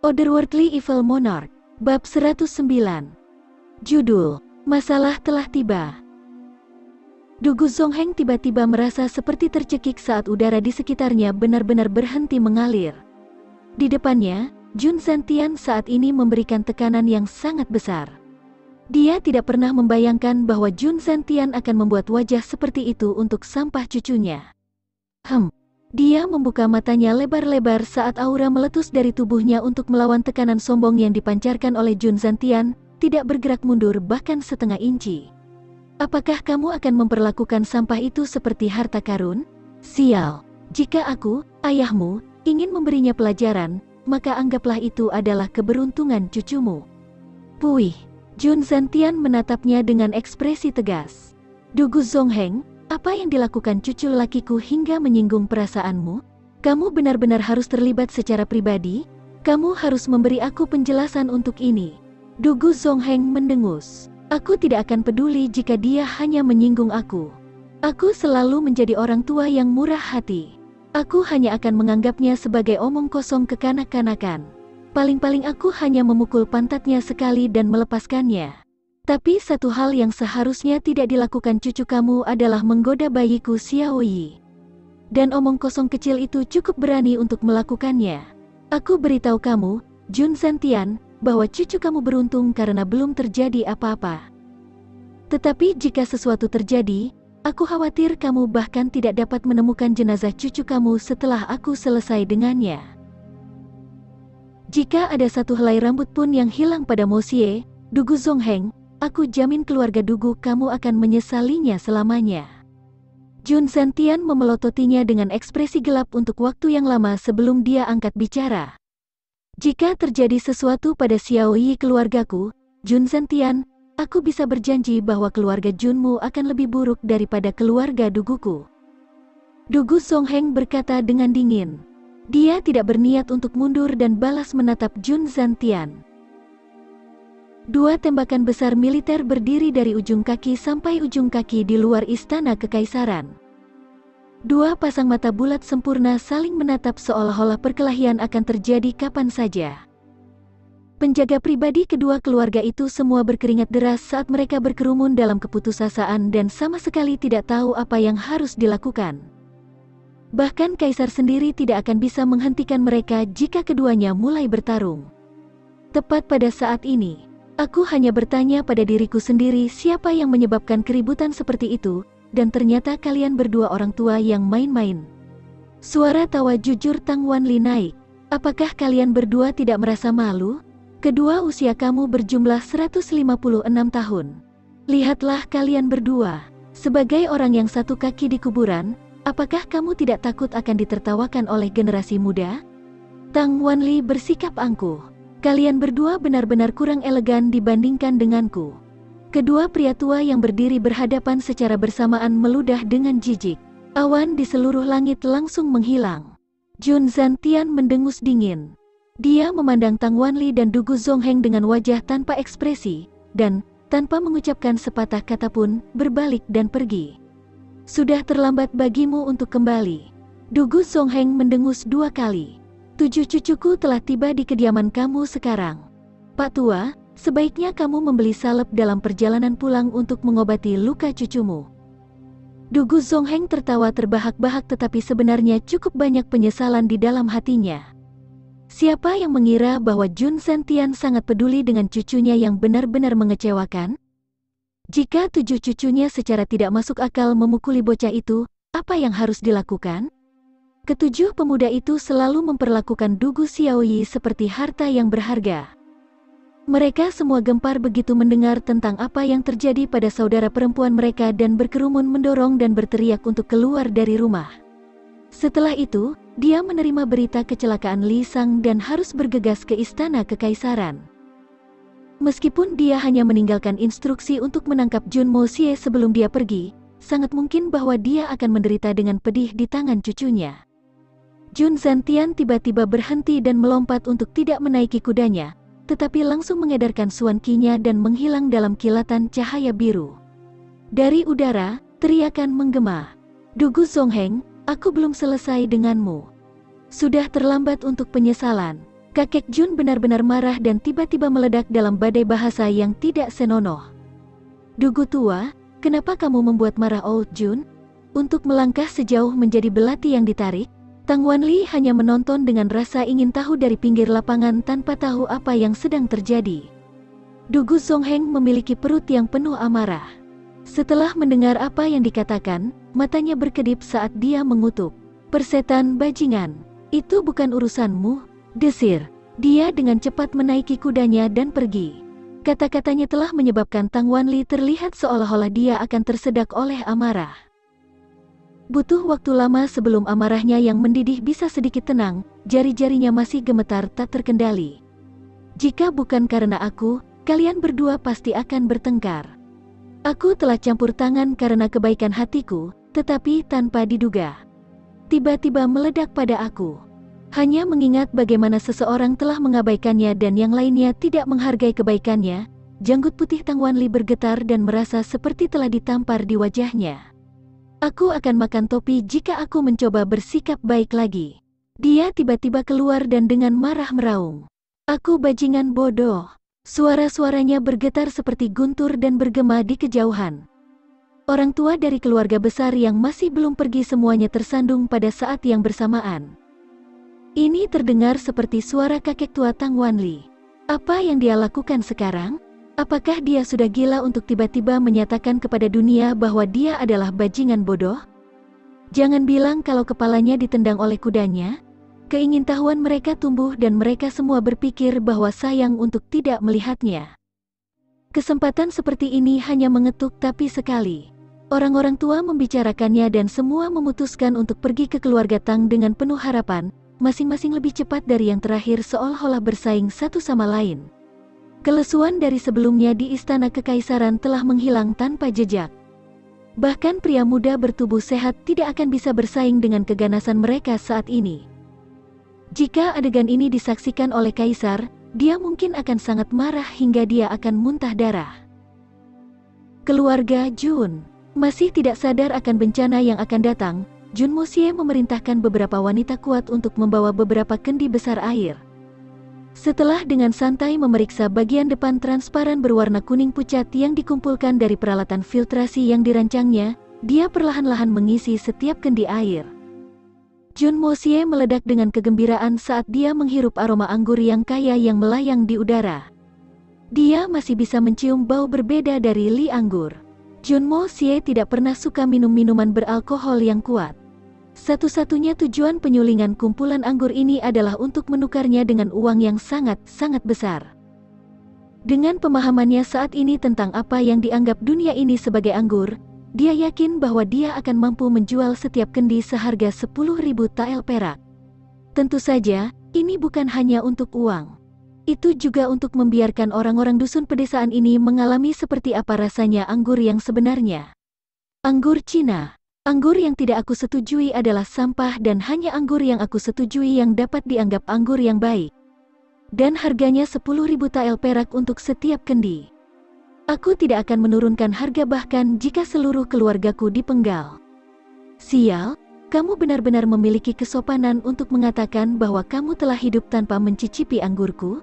Otherworldly Evil Monarch, Bab 109. Judul, Masalah Telah Tiba. Dugu Zongheng tiba-tiba merasa seperti tercekik saat udara di sekitarnya benar-benar berhenti mengalir. Di depannya, Jun Zhantian saat ini memberikan tekanan yang sangat besar. Dia tidak pernah membayangkan bahwa Jun Zhantian akan membuat wajah seperti itu untuk sampah cucunya. Dia membuka matanya lebar-lebar saat aura meletus dari tubuhnya untuk melawan tekanan sombong yang dipancarkan oleh Jun Zhantian, tidak bergerak mundur bahkan setengah inci. Apakah kamu akan memperlakukan sampah itu seperti harta karun? Sial, jika aku, ayahmu, ingin memberinya pelajaran, maka anggaplah itu adalah keberuntungan cucumu. Puih, Jun Zhantian menatapnya dengan ekspresi tegas. Dugu Zongheng, apa yang dilakukan cucu lakiku hingga menyinggung perasaanmu? Kamu benar-benar harus terlibat secara pribadi? Kamu harus memberi aku penjelasan untuk ini. Dugu Zongheng mendengus. Aku tidak akan peduli jika dia hanya menyinggung aku. Aku selalu menjadi orang tua yang murah hati. Aku hanya akan menganggapnya sebagai omong kosong kekanak-kanakan. Paling-paling aku hanya memukul pantatnya sekali dan melepaskannya. Tapi satu hal yang seharusnya tidak dilakukan cucu kamu adalah menggoda bayiku Xiaoyi. Dan omong kosong kecil itu cukup berani untuk melakukannya. Aku beritahu kamu, Jun Zhantian, bahwa cucu kamu beruntung karena belum terjadi apa-apa. Tetapi jika sesuatu terjadi, aku khawatir kamu bahkan tidak dapat menemukan jenazah cucu kamu setelah aku selesai dengannya. Jika ada satu helai rambut pun yang hilang pada Mo Xie, Dugu Zongheng, aku jamin keluarga Dugu kamu akan menyesalinya selamanya. Jun Zhantian memelototinya dengan ekspresi gelap untuk waktu yang lama sebelum dia angkat bicara. Jika terjadi sesuatu pada Xiaoyi keluargaku, Jun Zhantian, aku bisa berjanji bahwa keluarga Junmu akan lebih buruk daripada keluarga Duguku. Dugu Zongheng berkata dengan dingin. Dia tidak berniat untuk mundur dan balas menatap Jun Zhantian. Dua tembakan besar militer berdiri dari ujung kaki sampai ujung kaki di luar istana kekaisaran. Dua pasang mata bulat sempurna saling menatap seolah-olah perkelahian akan terjadi kapan saja. Penjaga pribadi kedua keluarga itu semua berkeringat deras saat mereka berkerumun dalam keputusasaan dan sama sekali tidak tahu apa yang harus dilakukan. Bahkan kaisar sendiri tidak akan bisa menghentikan mereka jika keduanya mulai bertarung. Tepat pada saat ini, aku hanya bertanya pada diriku sendiri siapa yang menyebabkan keributan seperti itu, dan ternyata kalian berdua orang tua yang main-main. Suara tawa jujur Tang Wanli naik. Apakah kalian berdua tidak merasa malu? Kedua usia kamu berjumlah 156 tahun. Lihatlah kalian berdua. Sebagai orang yang satu kaki di kuburan, apakah kamu tidak takut akan ditertawakan oleh generasi muda? Tang Wanli bersikap angkuh. Kalian berdua benar-benar kurang elegan dibandingkan denganku. Kedua pria tua yang berdiri berhadapan secara bersamaan meludah dengan jijik. Awan di seluruh langit langsung menghilang. Jun Zhantian mendengus dingin. Dia memandang Tang Wanli dan Dugu Zongheng dengan wajah tanpa ekspresi, dan, tanpa mengucapkan sepatah kata pun, berbalik dan pergi. Sudah terlambat bagimu untuk kembali. Dugu Zongheng mendengus 2 kali. 7 cucuku telah tiba di kediaman kamu sekarang. Pak Tua, sebaiknya kamu membeli salep dalam perjalanan pulang untuk mengobati luka cucumu. Dugu Zongheng tertawa terbahak-bahak tetapi sebenarnya cukup banyak penyesalan di dalam hatinya. Siapa yang mengira bahwa Jun Zhantian sangat peduli dengan cucunya yang benar-benar mengecewakan? Jika 7 cucunya secara tidak masuk akal memukuli bocah itu, apa yang harus dilakukan? Ketujuh pemuda itu selalu memperlakukan Dugu Xiaoyi seperti harta yang berharga. Mereka semua gempar begitu mendengar tentang apa yang terjadi pada saudara perempuan mereka dan berkerumun mendorong dan berteriak untuk keluar dari rumah. Setelah itu, dia menerima berita kecelakaan Li Sang dan harus bergegas ke istana kekaisaran. Meskipun dia hanya meninggalkan instruksi untuk menangkap Jun Mo Xie sebelum dia pergi, sangat mungkin bahwa dia akan menderita dengan pedih di tangan cucunya. Jun Zhantian tiba-tiba berhenti dan melompat untuk tidak menaiki kudanya, tetapi langsung mengedarkan Suan Qi-nya dan menghilang dalam kilatan cahaya biru. Dari udara, teriakan menggema. Dugu Zongheng, aku belum selesai denganmu. Sudah terlambat untuk penyesalan. Kakek Jun benar-benar marah dan tiba-tiba meledak dalam badai bahasa yang tidak senonoh. Dugu tua, kenapa kamu membuat marah Old Jun? Untuk melangkah sejauh menjadi belati yang ditarik, Tang Wanli hanya menonton dengan rasa ingin tahu dari pinggir lapangan tanpa tahu apa yang sedang terjadi. Dugu Zongheng memiliki perut yang penuh amarah. Setelah mendengar apa yang dikatakan, matanya berkedip saat dia mengutuk. Persetan bajingan, itu bukan urusanmu. Desir. Dia dengan cepat menaiki kudanya dan pergi. Kata-katanya telah menyebabkan Tang Wanli terlihat seolah-olah dia akan tersedak oleh amarah. Butuh waktu lama sebelum amarahnya yang mendidih bisa sedikit tenang, jari-jarinya masih gemetar tak terkendali. Jika bukan karena aku, kalian berdua pasti akan bertengkar. Aku telah campur tangan karena kebaikan hatiku, tetapi tanpa diduga. Tiba-tiba meledak pada aku. Hanya mengingat bagaimana seseorang telah mengabaikannya dan yang lainnya tidak menghargai kebaikannya, janggut putih Tang Wanli bergetar dan merasa seperti telah ditampar di wajahnya. Aku akan makan topi jika aku mencoba bersikap baik lagi. Dia tiba-tiba keluar dan dengan marah meraung. Aku bajingan bodoh. Suara-suaranya bergetar seperti guntur dan bergema di kejauhan. Orang tua dari keluarga besar yang masih belum pergi semuanya tersandung pada saat yang bersamaan. Ini terdengar seperti suara kakek tua Tang Wanli. Apa yang dia lakukan sekarang? Apakah dia sudah gila untuk tiba-tiba menyatakan kepada dunia bahwa dia adalah bajingan bodoh? Jangan bilang kalau kepalanya ditendang oleh kudanya. Keingintahuan mereka tumbuh dan mereka semua berpikir bahwa sayang untuk tidak melihatnya. Kesempatan seperti ini hanya mengetuk tapi sekali. Orang-orang tua membicarakannya dan semua memutuskan untuk pergi ke keluarga Tang dengan penuh harapan. Masing-masing lebih cepat dari yang terakhir seolah-olah bersaing satu sama lain. Kelesuan dari sebelumnya di istana kekaisaran telah menghilang tanpa jejak. Bahkan pria muda bertubuh sehat tidak akan bisa bersaing dengan keganasan mereka saat ini. Jika adegan ini disaksikan oleh kaisar, dia mungkin akan sangat marah hingga dia akan muntah darah. Keluarga Jun masih tidak sadar akan bencana yang akan datang. Jun Moxie memerintahkan beberapa wanita kuat untuk membawa beberapa kendi besar air. Setelah dengan santai memeriksa bagian depan transparan berwarna kuning pucat yang dikumpulkan dari peralatan filtrasi yang dirancangnya, dia perlahan-lahan mengisi setiap kendi air. Jun Moxie meledak dengan kegembiraan saat dia menghirup aroma anggur yang kaya yang melayang di udara. Dia masih bisa mencium bau berbeda dari li anggur. Jun Moxie tidak pernah suka minum minuman beralkohol yang kuat. Satu-satunya tujuan penyulingan kumpulan anggur ini adalah untuk menukarnya dengan uang yang sangat-sangat besar. Dengan pemahamannya saat ini tentang apa yang dianggap dunia ini sebagai anggur, dia yakin bahwa dia akan mampu menjual setiap kendi seharga 10.000 tael perak. Tentu saja, ini bukan hanya untuk uang. Itu juga untuk membiarkan orang-orang dusun pedesaan ini mengalami seperti apa rasanya anggur yang sebenarnya. Anggur Cina. Anggur yang tidak aku setujui adalah sampah dan hanya anggur yang aku setujui yang dapat dianggap anggur yang baik. Dan harganya 10.000 tael perak untuk setiap kendi. Aku tidak akan menurunkan harga bahkan jika seluruh keluargaku dipenggal. Sial, kamu benar-benar memiliki kesopanan untuk mengatakan bahwa kamu telah hidup tanpa mencicipi anggurku?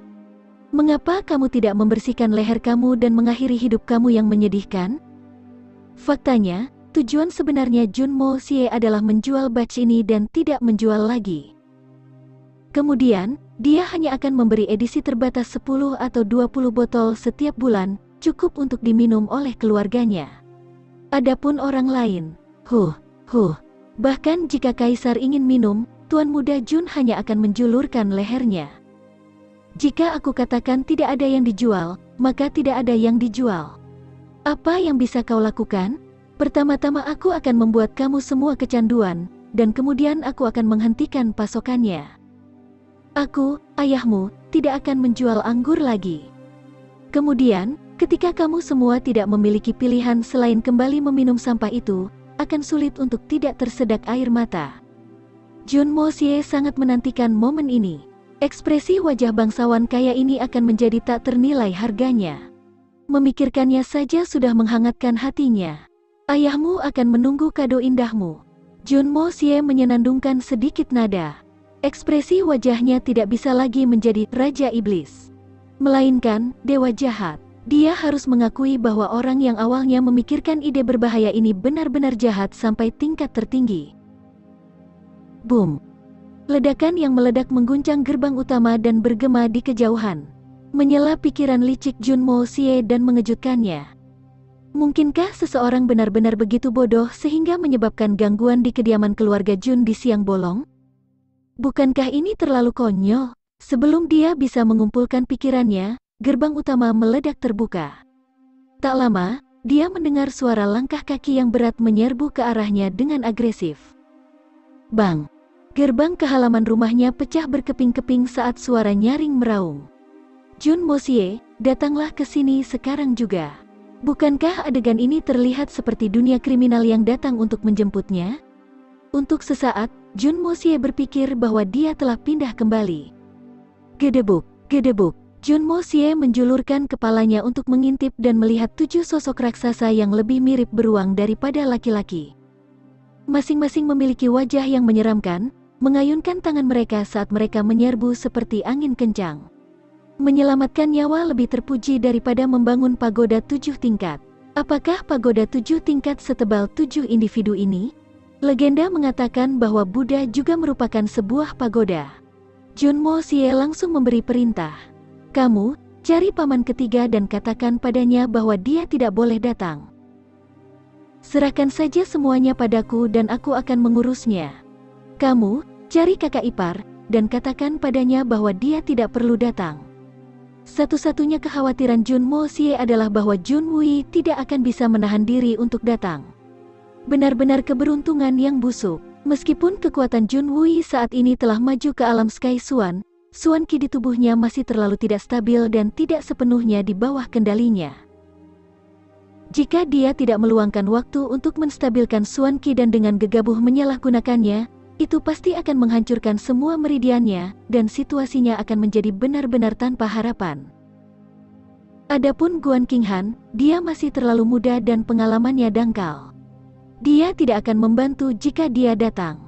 Mengapa kamu tidak membersihkan leher kamu dan mengakhiri hidup kamu yang menyedihkan? Faktanya, tujuan sebenarnya Jun Moxie adalah menjual batch ini dan tidak menjual lagi. Kemudian, dia hanya akan memberi edisi terbatas 10 atau 20 botol setiap bulan, cukup untuk diminum oleh keluarganya. Adapun orang lain, bahkan jika kaisar ingin minum, Tuan Muda Jun hanya akan menjulurkan lehernya. Jika aku katakan tidak ada yang dijual, maka tidak ada yang dijual. Apa yang bisa kau lakukan? Pertama-tama aku akan membuat kamu semua kecanduan, dan kemudian aku akan menghentikan pasokannya. Aku, ayahmu, tidak akan menjual anggur lagi. Kemudian, ketika kamu semua tidak memiliki pilihan selain kembali meminum sampah itu, akan sulit untuk tidak tersedak air mata. Jun Moxie sangat menantikan momen ini. Ekspresi wajah bangsawan kaya ini akan menjadi tak ternilai harganya. Memikirkannya saja sudah menghangatkan hatinya. Ayahmu akan menunggu kado indahmu. Jun Moxie menyenandungkan sedikit nada. Ekspresi wajahnya tidak bisa lagi menjadi Raja Iblis, melainkan Dewa Jahat. Dia harus mengakui bahwa orang yang awalnya memikirkan ide berbahaya ini benar-benar jahat sampai tingkat tertinggi. Boom! Ledakan yang meledak mengguncang gerbang utama dan bergema di kejauhan, menyela pikiran licik Junmo Xie dan mengejutkannya. Mungkinkah seseorang benar-benar begitu bodoh sehingga menyebabkan gangguan di kediaman keluarga Jun di siang bolong? Bukankah ini terlalu konyol? Sebelum dia bisa mengumpulkan pikirannya, gerbang utama meledak terbuka. Tak lama, dia mendengar suara langkah kaki yang berat menyerbu ke arahnya dengan agresif. Bang! Gerbang ke halaman rumahnya pecah berkeping-keping saat suara nyaring meraung. Junmo Xie, datanglah ke sini sekarang juga. Bukankah adegan ini terlihat seperti dunia kriminal yang datang untuk menjemputnya? Untuk sesaat, Junmo Xie berpikir bahwa dia telah pindah kembali. Gedebuk, gedebuk. Junmo Xie menjulurkan kepalanya untuk mengintip dan melihat 7 sosok raksasa yang lebih mirip beruang daripada laki-laki. Masing-masing memiliki wajah yang menyeramkan, mengayunkan tangan mereka saat mereka menyerbu seperti angin kencang. Menyelamatkan nyawa lebih terpuji daripada membangun pagoda 7 tingkat. Apakah pagoda 7 tingkat setebal 7 individu ini? Legenda mengatakan bahwa Buddha juga merupakan sebuah pagoda. Junmo Xie langsung memberi perintah. Kamu, cari paman ketiga dan katakan padanya bahwa dia tidak boleh datang. Serahkan saja semuanya padaku dan aku akan mengurusnya. Kamu, cari kakak ipar, dan katakan padanya bahwa dia tidak perlu datang. Satu-satunya kekhawatiran Junmo Xie adalah bahwa Jun Wei tidak akan bisa menahan diri untuk datang. Benar-benar keberuntungan yang busuk. Meskipun kekuatan Jun Wei saat ini telah maju ke alam Sky Xuan, Xuan Qi di tubuhnya masih terlalu tidak stabil dan tidak sepenuhnya di bawah kendalinya. Jika dia tidak meluangkan waktu untuk menstabilkan Xuan Qi dan dengan gegabah menyalahgunakannya, itu pasti akan menghancurkan semua meridiannya, dan situasinya akan menjadi benar-benar tanpa harapan. Adapun Guan Qinghan, dia masih terlalu muda dan pengalamannya dangkal. Dia tidak akan membantu jika dia datang.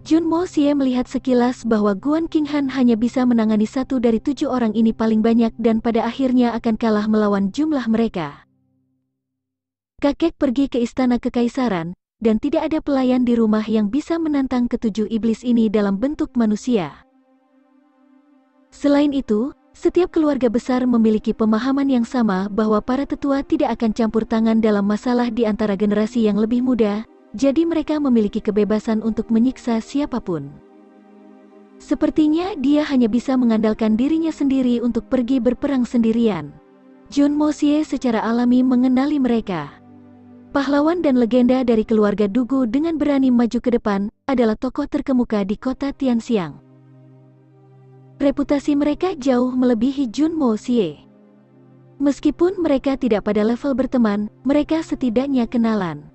Junmo Xie melihat sekilas bahwa Guan Qinghan hanya bisa menangani 1 dari 7 orang ini paling banyak dan pada akhirnya akan kalah melawan jumlah mereka. Kakek pergi ke istana kekaisaran, dan tidak ada pelayan di rumah yang bisa menantang ke-7 iblis ini dalam bentuk manusia. Selain itu, setiap keluarga besar memiliki pemahaman yang sama bahwa para tetua tidak akan campur tangan dalam masalah di antara generasi yang lebih muda, jadi mereka memiliki kebebasan untuk menyiksa siapapun. Sepertinya dia hanya bisa mengandalkan dirinya sendiri untuk pergi berperang sendirian. Junmo Xie secara alami mengenali mereka. Pahlawan dan legenda dari keluarga Dugu dengan berani maju ke depan adalah tokoh terkemuka di kota Tianxiang. Reputasi mereka jauh melebihi Junmo Xie. Meskipun mereka tidak pada level berteman, mereka setidaknya kenalan.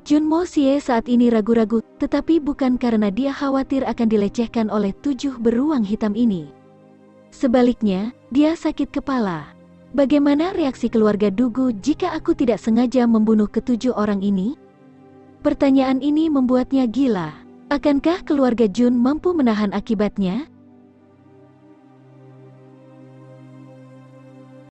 Junmo Xie saat ini ragu-ragu, tetapi bukan karena dia khawatir akan dilecehkan oleh 7 beruang hitam ini. Sebaliknya, dia sakit kepala. Bagaimana reaksi keluarga Dugu jika aku tidak sengaja membunuh ke-7 orang ini? Pertanyaan ini membuatnya gila. Akankah keluarga Jun mampu menahan akibatnya?